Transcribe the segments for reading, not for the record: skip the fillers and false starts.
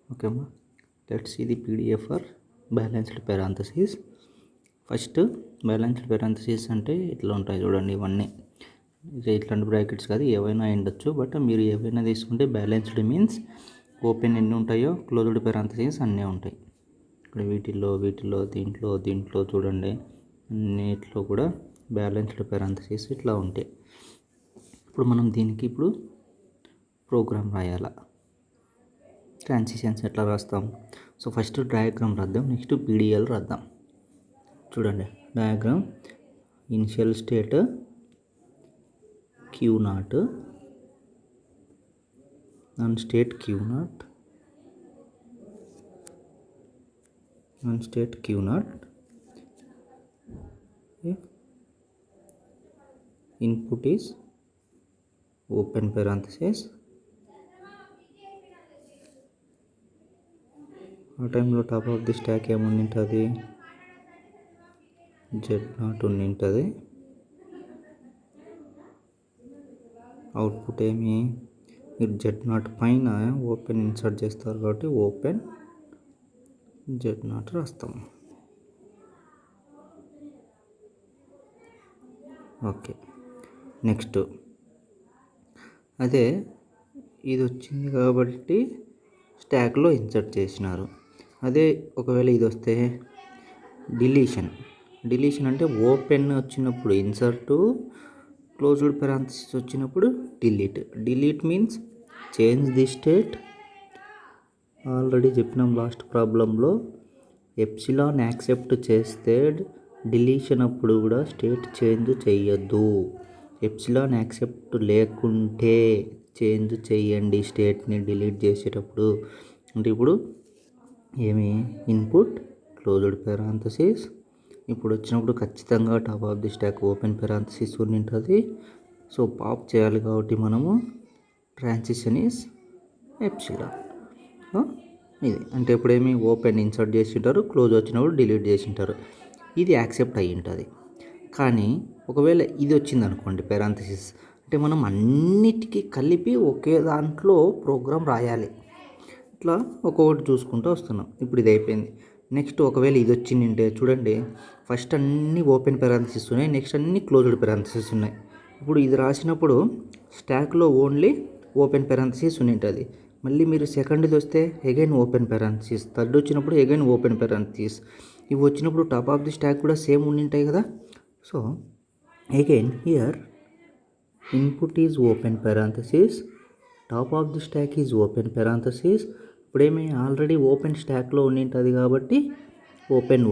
Okay, let's see the PDF for balanced parentheses. First balanced parentheses అంటే ఇట్లా ఉంటాయి చూడండి. ఇవన్నీ ఇట్లాంటి బ్రాకెట్స్ కాదు, ఏవైనా ఉండొచ్చు. బట్ మీరు ఏవైనా తీసుకుంటే బ్యాలెన్స్డ్ మీన్స్ ఓపెన్ ఎన్ని ఉంటాయో క్లోజ్డ్ parentheses అన్నీ ఉంటాయి. ఇక్కడ వీటిల్లో దీంట్లో చూడండి, అన్నిట్లో కూడా బ్యాలెన్స్డ్ parentheses ఇట్లా ఉంటాయి. ఇప్పుడు మనం దీనికి ప్రోగ్రామ్ రాయాలా, ట్రాన్సిషన్స్ ఎట్లా రాస్తాం? సో ఫస్ట్ డయాగ్రామ్ రాద్దాం, నెక్స్ట్ PDL రాద్దాం. చూడండి diagram, initial state Q0, అన్స్టేట్ Q0, input is open parenthesis. ఆ టైంలో టాప్ ఆఫ్ ది స్టాక్ ఏముండి ఉంటుంది, Z0 ఉండి ఉంటుంది. అవుట్పుట్ ఏమి, మీరు Z0 పైన ఓపెన్ ఇన్సర్ట్ చేస్తారు కాబట్టి ఓపెన్ Z0 రాస్తాం. ఓకే, నెక్స్ట్ అదే ఇది వచ్చింది కాబట్టి స్టాక్లో ఇన్సర్ట్ చేసినారు. అదే ఒకవేళ ఇది వస్తే డిలీషన్ అంటే ఓపెన్ వచ్చినప్పుడు ఇన్సర్ట్, క్లోజ్డ్ parenthesis వచ్చినప్పుడు delete means change the state. Already చెప్పినాం లాస్ట్ ప్రాబ్లంలో, ఎప్సిలాన్ యాక్సెప్ట్ చేస్తే డిలీషన్ అప్పుడు కూడా స్టేట్ చేంజ్ చేయొద్దు. ఎప్సిలాన్ యాక్సెప్ట్ లేకుంటే చేంజ్ చేయండి స్టేట్ని డిలీట్ చేసేటప్పుడు. అంటే ఇప్పుడు ఏమి, ఇన్పుట్ క్లోజ్డ్ parenthesis, ఇప్పుడు వచ్చినప్పుడు ఖచ్చితంగా top of the stock open parenthesis ఉంటుంది. సో పాప్ చేయాలి కాబట్టి మనము ట్రాన్సిషన్ ఈజ్ ఎప్సిలాన్. ఇది అంటే ఇప్పుడు ఏమి, ఓపెన్ ఇన్సర్ట్ చేసింటారు, క్లోజ్ వచ్చినప్పుడు డిలీట్ చేసింటారు. ఇది యాక్సెప్ట్ అయ్యి ఉంటుంది. కానీ ఒకవేళ ఇది వచ్చింది అనుకోండి parenthesis, అంటే మనం అన్నిటికీ కలిపి ఒకే దాంట్లో ప్రోగ్రామ్ రాయాలి. ఇట్లా ఒక్కొక్కటి చూసుకుంటూ వస్తున్నాం. ఇప్పుడు ఇది అయిపోయింది. నెక్స్ట్ ఒకవేళ ఇది వచ్చిందంటే చూడండి, ఫస్ట్ అన్ని ఓపెన్ parenthesis ఉన్నాయి, నెక్స్ట్ అన్ని క్లోజ్డ్ parenthesis ఉన్నాయి. ఇప్పుడు ఇది రాసినప్పుడు స్టాక్లో ఓన్లీ ఓపెన్ parenthesis ఉంటుంది. మళ్ళీ మీరు సెకండ్ది వస్తే అగైన్ ఓపెన్ parenthesis, థర్డ్ వచ్చినప్పుడు అగైన్ ఓపెన్ parenthesis. ఇవి వచ్చినప్పుడు టాప్ ఆఫ్ ది స్టాక్ కూడా సేమ్ ఉంటాయి కదా. So again here input is open parenthesis, top of the stack is open parenthesis. ఇప్పుడేమి ఆల్రెడీ ఓపెన్ స్టాక్లో ఉండింటుంది కాబట్టి ఓపెన్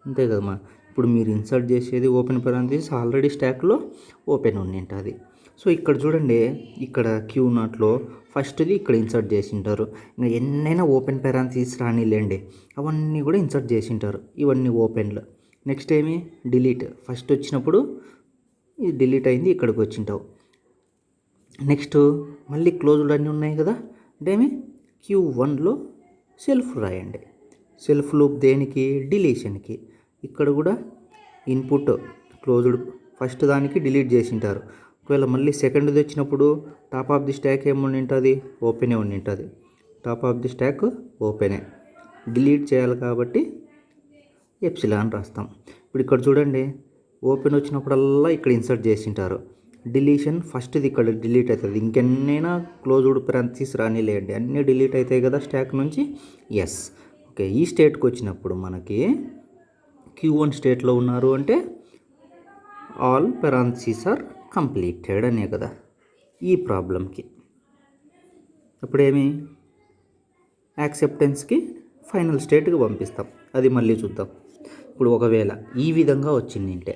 అంతే కదమ్మా. ఇప్పుడు మీరు ఇన్సర్ట్ చేసేది ఓపెన్ parenthesis, ఆల్రెడీ స్టాక్లో ఓపెన్ ఉండింటుంది. సో ఇక్కడ చూడండి, ఇక్కడ Q0లో ఫస్ట్ది ఇక్కడ ఇన్సర్ట్ చేసింటారు. ఇంకా ఎన్నైనా ఓపెన్ parenthesis రానిలేండి, అవన్నీ కూడా ఇన్సర్ట్ చేసింటారు. ఇవన్నీ ఓపెన్లో. నెక్స్ట్ ఏమి, డిలీట్, ఫస్ట్ వచ్చినప్పుడు ఇది డిలీట్ అయింది, ఇక్కడికి వచ్చింటావు. నెక్స్ట్ మళ్ళీ క్లోజ్డ్ అన్నీ ఉన్నాయి కదా, అంటే ఏమి Q1లో సెల్ఫ్ రాయండి. సెల్ఫ్ లూప్ దేనికి, డిలీషన్కి. ఇక్కడ కూడా ఇన్పుట్ క్లోజ్డ్ ఫస్ట్ దానికి డిలీట్ చేసింటారు. ఒకవేళ మళ్ళీ సెకండ్ది వచ్చినప్పుడు టాప్ ఆఫ్ ది స్టాక్ ఏముండి ఉంటుంది, ఓపెనే ఉండి ఉంటుంది. టాప్ ఆఫ్ ది స్టాక్ ఓపెనే, డిలీట్ చేయాలి కాబట్టి ఎప్సిలాన్ రాస్తాం. ఇప్పుడు ఇక్కడ చూడండి, ఓపెన్ వచ్చినప్పుడల్లా ఇక్కడ ఇన్సర్ట్ చేసింటారు. డిలీషన్ ఫస్ట్ది ఇక్కడ డిలీట్ అవుతుంది. ఇంకెన్నైనా క్లోజ్డ్ parenthesis రానిలేండి, అన్నీ డిలీట్ అవుతాయి కదా స్టాక్ నుంచి. Yes, okay. ఈ స్టేట్కి వచ్చినప్పుడు మనకి Q1 స్టేట్లో ఉన్నారు అంటే ఆల్ parenthesis ఆర్ కంప్లీటెడ్ అనే కదా ఈ ప్రాబ్లంకి. అప్పుడేమి, యాక్సెప్టెన్స్కి ఫైనల్ స్టేట్కి పంపిస్తాం. అది మళ్ళీ చూద్దాం. ఇప్పుడు ఒకవేళ ఈ విధంగా వచ్చిందంటే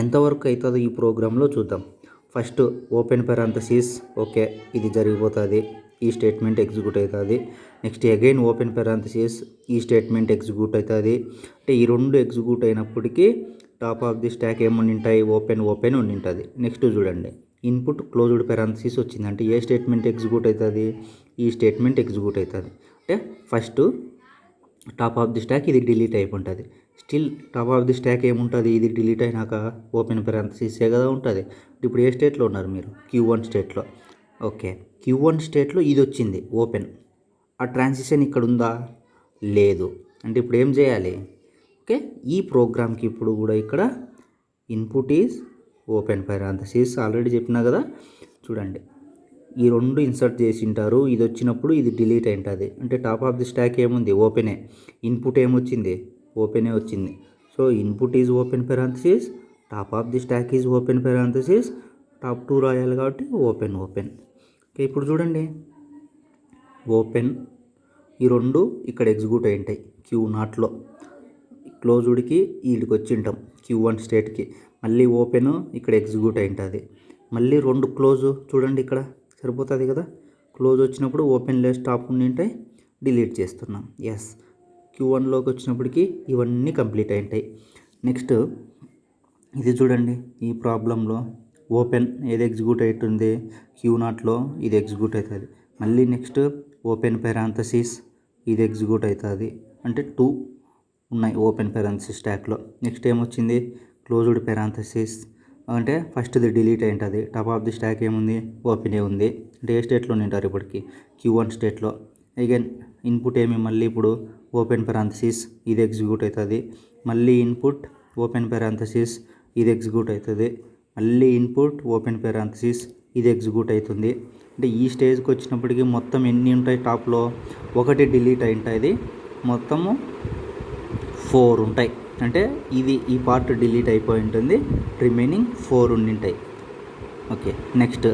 ఎంతవరకు అవుతుందో ఈ ప్రోగ్రాంలో చూద్దాం. ఫస్ట్ ఓపెన్ parenthesis, ఓకే, ఇది జరిగిపోతుంది, ఈ స్టేట్మెంట్ ఎగ్జిక్యూట్ అవుతుంది. నెక్స్ట్ అగైన్ ఓపెన్ parenthesis, ఈ స్టేట్మెంట్ ఎగ్జిక్యూట్ అవుతుంది. అంటే ఈ రెండు ఎగ్జిక్యూట్ అయినప్పటికీ టాప్ ఆఫ్ ది స్టాక్ ఏముండి ఉంటాయి, ఓపెన్ ఉండి ఉంటుంది. నెక్స్ట్ చూడండి, ఇన్పుట్ క్లోజ్డ్ parenthesis వచ్చిందంటే ఏ స్టేట్మెంట్ ఎగ్జిక్యూట్ అవుతుంది, ఈ స్టేట్మెంట్ ఎగ్జిక్యూట్ అవుతుంది. అంటే first top of the stock ఇది డిలీట్ అయిపోతుంది. Still top of the stock ఏముంటుంది, ఇది డిలీట్ అయినాక ఓపెన్ parenthesis కదా ఉంటుంది. ఇప్పుడు ఏ స్టేట్లో ఉన్నారు మీరు, Q1 స్టేట్లో. ఓకే, Q1 స్టేట్లో ఇది వచ్చింది ఓపెన్, ఆ ట్రాన్సిషన్ ఇక్కడ ఉందా? లేదు. అంటే ఇప్పుడు ఏం చేయాలి? ఓకే, ఈ ప్రోగ్రామ్కి ఇప్పుడు కూడా ఇక్కడ input is open parenthesis already చెప్పినా కదా. చూడండి, ఈ రెండు ఇన్సర్ట్ చేసి ఉంటారు. ఇది వచ్చినప్పుడు ఇది డిలీట్ అయి ఉంటుంది. అంటే టాప్ ఆఫ్ ది స్టాక్ ఏముంది? ఓపెనే. ఇన్పుట్ ఏమొచ్చింది? ఓపెనే వచ్చింది. So input is open parenthesis, top of the stack is open parenthesis, top 2 రాయాలి కాబట్టి ఓపెన్. ఓకే, ఇప్పుడు చూడండి, ఓపెన్ ఈ రెండు ఇక్కడ ఎగ్జిక్యూట్ అయి ఉంటాయి Q0లో. క్లోజ్డ్కి వీటికి వచ్చి ఉంటాం Q1 స్టేట్కి. మళ్ళీ ఓపెన్ ఇక్కడ ఎగ్జిక్యూట్ అయి ఉంటుంది. మళ్ళీ రెండు క్లోజ్ చూడండి, ఇక్కడ సరిపోతుంది కదా. క్లోజ్ వచ్చినప్పుడు ఓపెన్ లెస్ టాప్ ఉండి ఉంటాయి, డిలీట్ చేస్తున్నాం. ఎస్, Q1లోకి వచ్చినప్పటికి ఇవన్నీ కంప్లీట్ అయి ఉంటాయి. నెక్స్ట్ ఇది చూడండి, ఈ ప్రాబ్లంలో ఓపెన్ ఏది ఎగ్జిక్యూట్ అవుతుంది? Q0లో ఇది ఎగ్జిక్యూట్ అవుతుంది. మళ్ళీ నెక్స్ట్ ఓపెన్ పారాంథసిస్ ఇది ఎగ్జిక్యూట్ అవుతుంది. అంటే 2 ఉన్నాయి ఓపెన్ పారాంథసిస్ స్టాక్లో. నెక్స్ట్ ఏమొచ్చింది? Closed parenthesis. అంటే ఫస్ట్ది డిలీట్ అయి ఉంటుంది. టాప్ ఆఫ్ ది స్టాక్ ఏముంది? ఓపెనే ఉంది. అంటే ఏ స్టేట్లో ఉంటారు ఇప్పటికి? Q1 స్టేట్లో. అగైన్ ఇన్పుట్ ఏమి? మళ్ళీ ఇప్పుడు ఓపెన్ పారాంథసిస్ ఇది ఎగ్జిక్యూట్ అవుతుంది. మళ్ళీ ఇన్పుట్ ఓపెన్ పారాంథసిస్ ఇది ఎగ్జిక్యూట్ అవుతుంది. మళ్ళీ ఇన్పుట్ ఓపెన్ పారాంథసిస్ ఇది ఎగ్జిక్యూట్ అవుతుంది. అంటే ఈ స్టేజ్కి వచ్చినప్పటికీ మొత్తం ఎన్ని ఉంటాయి? టాప్లో ఒకటి డిలీట్ అయి ఉంటుంది, మొత్తము 4 ఉంటాయి. అంటే ఇది ఈ పార్ట్ డిలీట్ అయిపోయి ఉంటుంది, రిమైనింగ్ 4 ఉండింటాయి. ఓకే, నెక్స్ట్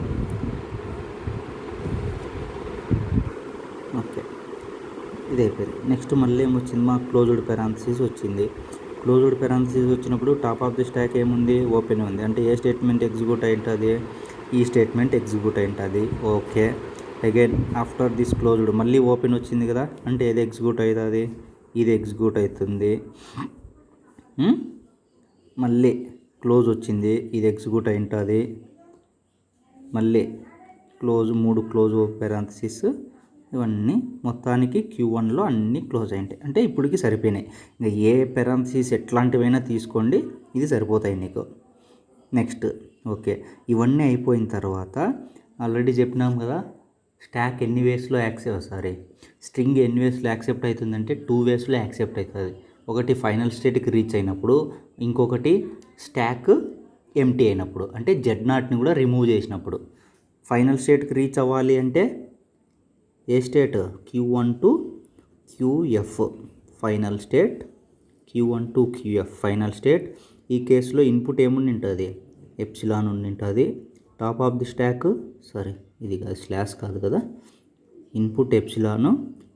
ఓకే ఇది అయిపోయింది. నెక్స్ట్ మళ్ళీ ఏమొచ్చింది? మా క్లోజ్డ్ పారాంథసిస్ వచ్చింది. క్లోజ్డ్ పారాంథసిస్ వచ్చినప్పుడు టాప్ ఆఫ్ ది స్టాక్ ఏముంది? ఓపెన్ ఉంది. అంటే ఏ స్టేట్మెంట్ ఎగ్జిక్యూట్ అయి ఉంటుంది? ఈ స్టేట్మెంట్ ఎగ్జిక్యూట్ అయి ఉంటుంది. Okay, again after this closed మళ్ళీ ఓపెన్ వచ్చింది కదా. అంటే ఏది ఎగ్జిక్యూట్ అవుతుంది? ఇది ఎగ్జిక్యూట్ అవుతుంది. మళ్ళీ క్లోజ్ వచ్చింది, ఇది ఎగ్జిక్యూట్ అయి ఉంటుంది. మళ్ళీ క్లోజ్ 3 క్లోజ్ పారాంథసిస్ ఇవన్నీ మొత్తానికి Q1లో అన్నీ క్లోజ్ అయి ఉంటాయి. అంటే ఇప్పటికి సరిపోయినాయి. ఇంకా ఏ పారాంథసిస్ ఎట్లాంటివైనా తీసుకోండి, ఇది సరిపోతాయి నీకు. నెక్స్ట్ ఓకే, ఇవన్నీ అయిపోయిన తర్వాత ఆల్రెడీ చెప్పినాం కదా, స్టాక్ ఎన్ని వేస్లో స్ట్రింగ్ ఎన్ని వేస్లో యాక్సెప్ట్ అవుతుందంటే 2 వేస్లో యాక్సెప్ట్ అవుతుంది. ఒకటి ఫైనల్ స్టేట్కి రీచ్ అయినప్పుడు, ఇంకొకటి స్టాక్ ఎంటీ అయినప్పుడు. అంటే Z0ని కూడా రిమూవ్ చేసినప్పుడు. ఫైనల్ స్టేట్కి రీచ్ అవ్వాలి అంటే ఏ state? Q1 to QF final state. Q1 to QF final state. ఈ కేసులో ఇన్పుట్ ఏముండి ఉంటుంది? ఎప్సిలాన్ ఉండి ఉంటుంది. టాప్ ఆఫ్ ది స్టాక్ ఇది కాదు, స్లాష్ కాదు కదా, input epsilon,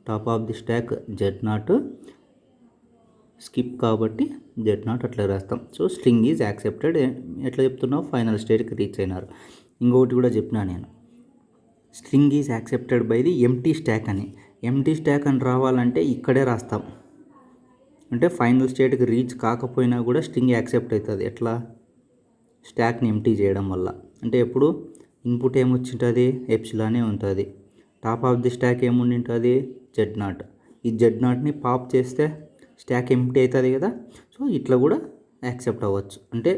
top of the stack Z0, skip కాబట్టి Z0 అట్లా రాస్తాం. So string is accepted. ఎట్లా చెప్తున్నావు? ఫైనల్ స్టేట్కి రీచ్ అయినారు. ఇంకొకటి కూడా చెప్పినా నేను, string is accepted by the empty stock అని. ఎంటీ స్టాక్ అని రావాలంటే ఇక్కడే రాస్తాం. అంటే ఫైనల్ స్టేట్కి రీచ్ కాకపోయినా కూడా స్ట్రింగ్ యాక్సెప్ట్ అవుతుంది. ఎట్లా? స్టాక్ని ఎంటీ చేయడం వల్ల. అంటే ఎప్పుడు ఇన్పుట్ ఏమొచ్చింటుంది? ఎప్సిలానే ఉంటుంది. టాప్ ఆఫ్ ది స్టాక్ ఏముండి ఉంటుంది? Z0. ఈ Z0ని పాప్ చేస్తే స్టాక్ ఎంటీ అవుతుంది కదా. సో ఇట్లా కూడా యాక్సెప్ట్ అవ్వచ్చు. అంటే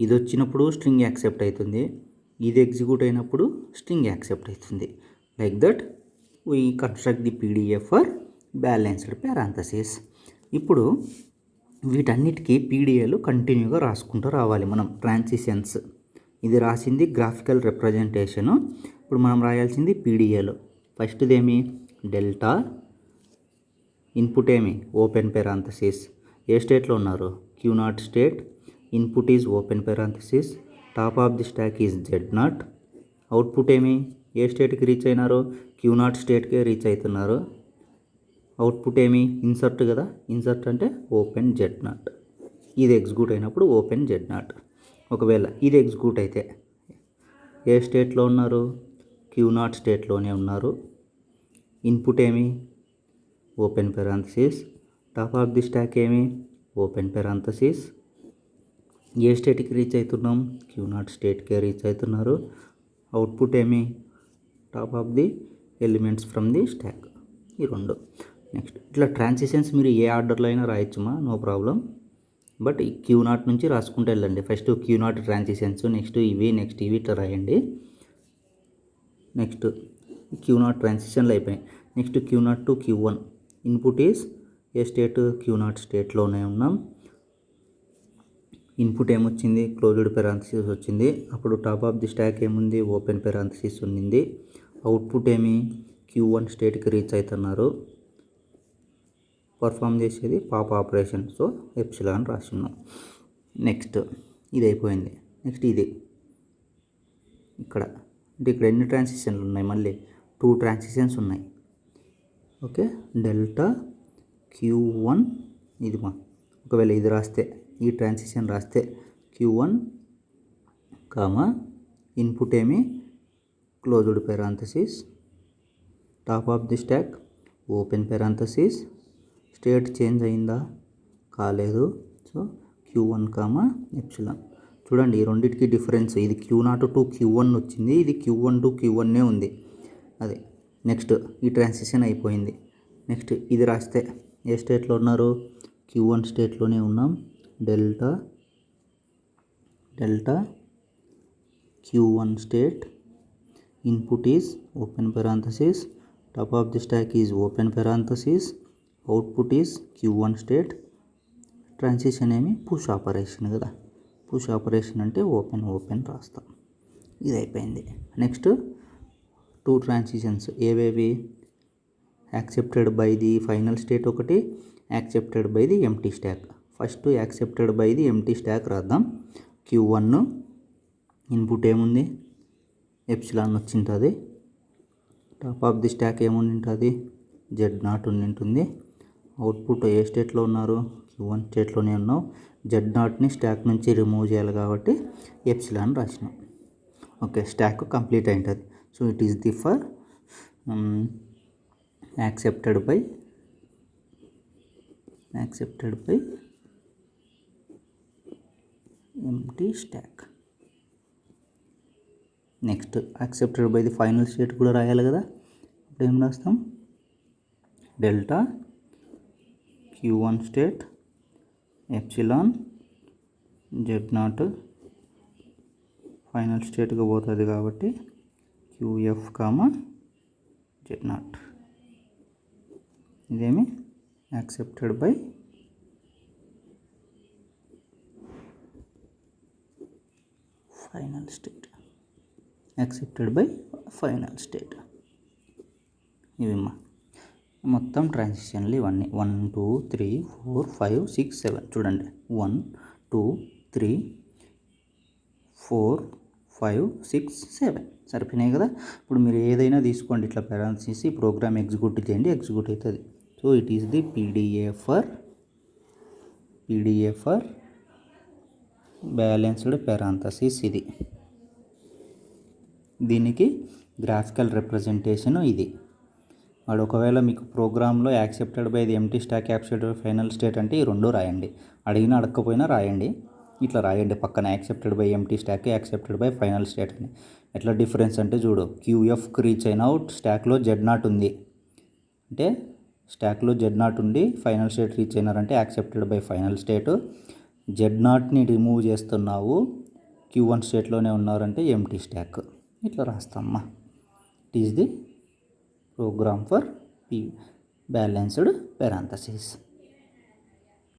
ఇది వచ్చినప్పుడు స్ట్రింగ్ యాక్సెప్ట్ అవుతుంది, ఇది ఎగ్జిక్యూట్ అయినప్పుడు స్ట్రింగ్ యాక్సెప్ట్ అవుతుంది. Like that we construct the PDF for balanced parenthesis. ఇప్పుడు వీటన్నిటికీ PDAలు కంటిన్యూగా రాసుకుంటూ రావాలి మనం. ట్రాన్సిషన్స్ ఇది రాసింది గ్రాఫికల్ రిప్రజెంటేషను. ఇప్పుడు మనం రాయాల్సింది PDAలో. ఫస్ట్ది ఏమి? డెల్టా. ఇన్పుట్ ఏమి? Open parenthesis. ఏ స్టేట్లో ఉన్నారు? Q0 state. Input is open parenthesis, top of the stack is Z0. Output ఏమి? ఏ స్టేట్కి రీచ్ అయినారు? Q0 స్టేట్కే రీచ్ అవుతున్నారు. అవుట్పుట్ ఏమి? ఇన్సర్ట్ కదా. ఇన్సర్ట్ అంటే ఓపెన్ Z0. ఇది ఎగ్జిక్యూట్ అయినప్పుడు ఓపెన్ Z0. ఒకవేళ ఇది ఎగ్జిక్యూట్ అయితే ఏ స్టేట్లో ఉన్నారు? Q0 స్టేట్లోనే ఉన్నారు. ఇన్పుట్ ఏమి? Open parenthesis. Top of the stack ఏమి? Open parenthesis. ఏ స్టేట్కి రీచ్ అవుతున్నాం? Q0 స్టేట్కే రీచ్ అవుతున్నారు. అవుట్పుట్ ఏమి? Top of the elements from the stack. ఈ రెండు. నెక్స్ట్ ఇట్లా ట్రాన్సిషన్స్ మీరు ఏ ఆర్డర్లో అయినా రాయొచ్చుమా, నో ప్రాబ్లం. బట్ ఈ Q0 నుంచి రాసుకుంటూ వెళ్ళండి. ఫస్ట్ Q0 ట్రాన్సిషన్స్, నెక్స్ట్ ఇవి, ఇట్లా రాయండి. నెక్స్ట్ Q0 ట్రాన్సిషన్లు అయిపోయాయి. Next Q0 to Q1 input is ఏ స్టేట్, Q0 స్టేట్లోనే ఉన్నాం. ఇన్పుట్ ఏమొచ్చింది, క్లోజ్డ్ పెరాంథసిస్ వచ్చింది. అప్పుడు టాప్ ఆఫ్ ది స్టాక్ ఏముంది, ఓపెన్ పెరాంథసిస్ ఉన్నింది. అవుట్పుట్ ఏమి, Q1 స్టేట్కి రీచ్ అవుతున్నారు. పర్ఫామ్ చేసేది పాప్ ఆపరేషన్, సో ఎప్సిలాన్ రాస్తున్నాం. నెక్స్ట్ ఇది అయిపోయింది. నెక్స్ట్ ఇది ఇక్కడ అంటే ఇక్కడ ఎన్ని ట్రాన్సిషన్లు ఉన్నాయి, మళ్ళీ 2 ట్రాన్సిషన్స్ ఉన్నాయి. ఓకే, డెల్టా Q1 ఇది ఒకవేళ ఇది రాస్తే, ఈ ట్రాన్సిషన్ రాస్తే Q1 ఇన్పుట్ ఏమి, closed parenthesis, top of the stock open parenthesis. State change అయిందా, కాలేదు. So Q1 epsilon. చూడండి ఈ రెండింటికి డిఫరెన్స్, ఇది Q0 టు Q1 వచ్చింది, ఇది Q1 టు Q1 ఉంది. అదే నెక్స్ట్ ఈ ట్రాన్సిషన్ అయిపోయింది. నెక్స్ట్ ఇది రాస్తే ఏ స్టేట్లో ఉన్నారు, Q1 స్టేట్లోనే ఉన్నాం. Delta Q1 state, input is open parenthesis, top of the stack is open parenthesis, output is Q1 state. Transition ఏమి, పుష్ ఆపరేషన్ కదా, పుష్ ఆపరేషన్ అంటే ఓపెన్ రాస్తాం. ఇది అయిపోయింది. నెక్స్ట్ 2 ట్రాన్సిషన్స్ ఏవేవి, accepted by the final state ఒకటి, accepted by the empty stack. First accepted by the empty stack రాద్దాం. Q1 input ఏముంది, ఎప్సిలాన్ వచ్చింటుంది. టాప్ ఆఫ్ ది స్టాక్ ఏముంది ఉంటుంది, Z0 ఉంటుంది. అవుట్పుట్ ఏ స్టేట్లో ఉన్నారు, Q1 స్టేట్లోనే ఉన్నాం. Z0ని స్టాక్ నుంచి రిమూవ్ చేయాలి కాబట్టి ఎప్సిలాన్ రాసినాం. ఓకే, స్టాక్ కంప్లీట్ అయింటుంది. So it is the for accepted by empty stack. Next accepted by the final state కూడా రాయాలి కదా. ఇప్పుడు ఏం రాస్తాం, delta Q1 state epsilon Z0 final స్టేట్గా పోతుంది కాబట్టి QF Z0. ఇదేమి యాక్సెప్టెడ్ బై ఫైనల్ స్టేట్. ఇవమ్మా మొత్తం ట్రాన్సిషన్లు ఇవన్నీ 1 2 3 4 5 6 7. చూడండి 1 2 3 4 5 6 7 సరిపోయినాయి కదా. ఇప్పుడు మీరు ఏదైనా తీసుకోండి, ఇట్లా పెరాంథసిస్ ప్రోగ్రామ్ ఎగ్జిక్యూట్ చేయండి, ఎగ్జిక్యూట్ అవుతుంది. So it is the PDA for balanced parenthesis. ఇది దీనికి గ్రాఫికల్ రిప్రజెంటేషన్ ఇది. వాడు ఒకవేళ మీకు ప్రోగ్రాంలో accepted by the empty stock, accepted by final state అంటే ఈ రెండు రాయండి. అడగకపోయినా రాయండి, ఇట్లా రాయండి పక్కన accepted by empty stock, accepted by final state అని. ఎట్లా డిఫరెన్స్ అంటే చూడు, QFకి రీచ్ అయిన స్టాక్లో Z0 ఉంది అంటే స్టాక్లో Z0 ఉండి ఫైనల్ స్టేట్ రీచ్ అయినారంటే యాక్సెప్టెడ్ బై ఫైనల్ స్టేట్. Z0ని రిమూవ్ చేస్తున్నావు, Q1 స్టేట్లోనే ఉన్నారంటే ఎంప్టీ స్టాక్. ఇట్లా రాస్తామ్మా. It is the program for balanced parenthesis.